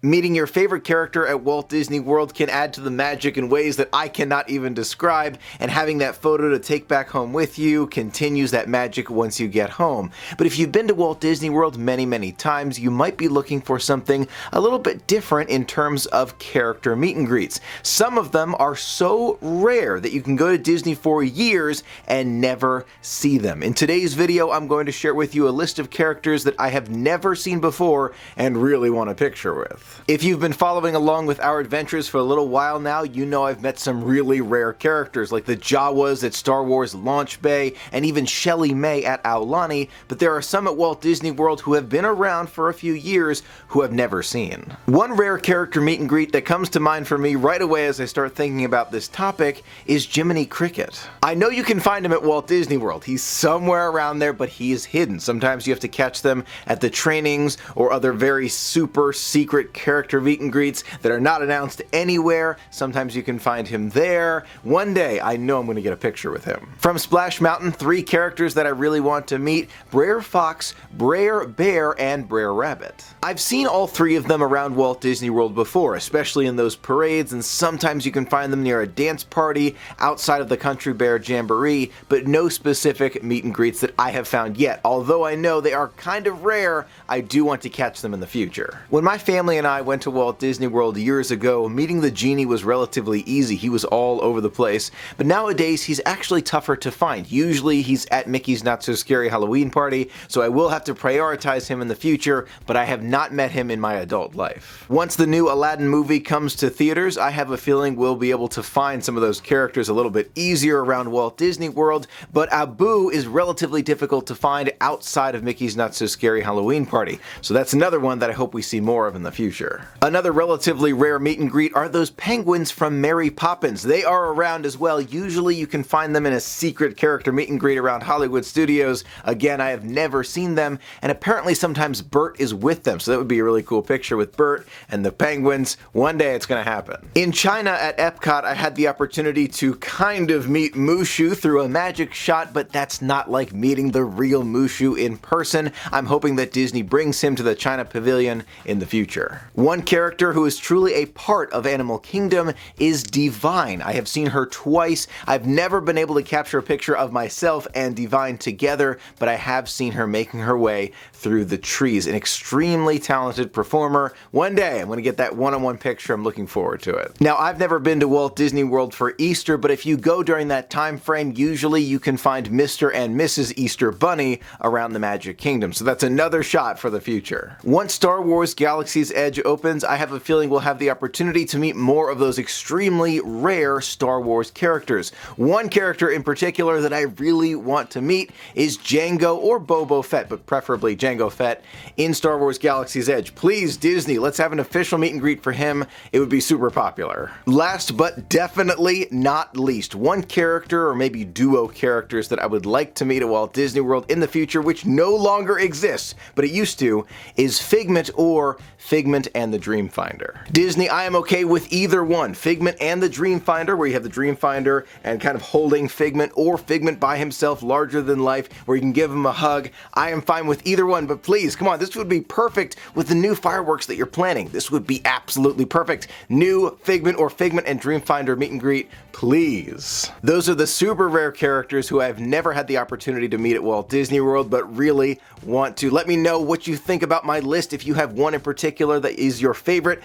Meeting your favorite character at Walt Disney World can add to the magic in ways that I cannot even describe, and having that photo to take back home with you continues that magic once you get home. But if you've been to Walt Disney World many times, you might be looking for something a little bit different in terms of character meet and greets. Some of them are so rare that you can go to Disney for years and never see them. In today's video, I'm going to share with you a list of characters that I have never seen before and really want a picture with. If you've been following along with our adventures for a little while now, you know I've met some really rare characters like the Jawas at Star Wars Launch Bay and even Shelly May at Aulani, but there are some at Walt Disney World who have been around for a few years who I've never seen. One rare character meet and greet that comes to mind for me right away as I start thinking about this topic is Jiminy Cricket. I know you can find him at Walt Disney World. He's somewhere around there, but he is hidden. Sometimes you have to catch them at the trainings or other very super secret character meet and greets that are not announced anywhere. Sometimes you can find him there. One day, I know I'm going to get a picture with him. From Splash Mountain, 3 characters that I really want to meet: Brer Fox, Brer Bear, and Brer Rabbit. I've seen all 3 of them around Walt Disney World before, especially in those parades, and sometimes you can find them near a dance party outside of the Country Bear Jamboree, but no specific meet and greets that I have found yet. Although I know they are kind of rare, I do want to catch them in the future. When my family and I went to Walt Disney World years ago, meeting the Genie was relatively easy. He was all over the place, but nowadays he's actually tougher to find. Usually he's at Mickey's Not So Scary Halloween Party, so I will have to prioritize him in the future, but I have not met him in my adult life. Once the new Aladdin movie comes to theaters, I have a feeling we'll be able to find some of those characters a little bit easier around Walt Disney World, but Abu is relatively difficult to find outside of Mickey's Not So Scary Halloween Party, so that's another one that I hope we see more of in the future. Another relatively rare meet and greet are those penguins from Mary Poppins. They are around as well. Usually you can find them in a secret character meet and greet around Hollywood Studios. Again, I have never seen them, and apparently sometimes Bert is with them, so that would be a really cool picture with Bert and the penguins. One day it's going to happen. In China at Epcot, I had the opportunity to kind of meet Mushu through a magic shot, but that's not like meeting the real Mushu in person. I'm hoping that Disney brings him to the China Pavilion in the future. One character who is truly a part of Animal Kingdom is Divine. I have seen her twice. I've never been able to capture a picture of myself and Divine together, but I have seen her making her way through the trees. An extremely talented performer. One day I'm going to get that one-on-one picture. I'm looking forward to it. Now, I've never been to Walt Disney World for Easter, but if you go during that time frame, usually you can find Mr. and Mrs. Easter Bunny around the Magic Kingdom, so that's another shot for the future. Once Star Wars Galaxy's Edge opens, I have a feeling we'll have the opportunity to meet more of those extremely rare Star Wars characters. One character in particular that I really want to meet is Jango or Boba Fett, but preferably Jango Fett in Star Wars Galaxy's Edge. Please, Disney, let's have an official meet and greet for him. It would be super popular. Last but definitely not least, one character or maybe duo characters that I would like to meet at Walt Disney World in the future, which no longer exists, but it used to, is Figment or Figment and the Dreamfinder. Disney, I am okay with either one. Figment and the Dreamfinder, where you have the Dreamfinder and kind of holding Figment, or Figment by himself, larger than life, where you can give him a hug. I am fine with either one, but please, come on, this would be perfect with the new fireworks that you're planning. This would be absolutely perfect. New Figment or Figment and Dreamfinder meet and greet, please. Those are the super rare characters who I've never had the opportunity to meet at Walt Disney World, but really want to. Let me know what you think about my list. If you have one in particular that is your favorite,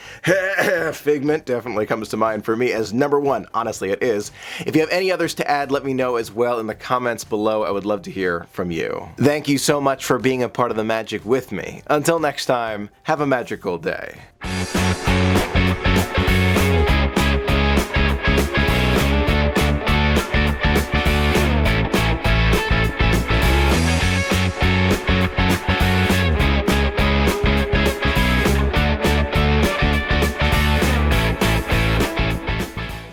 Figment definitely comes to mind for me as number 1. Honestly, it is. If you have any others to add, let me know as well in the comments below. I would love to hear from you. Thank you so much for being a part of the magic with me. Until next time, have a magical day.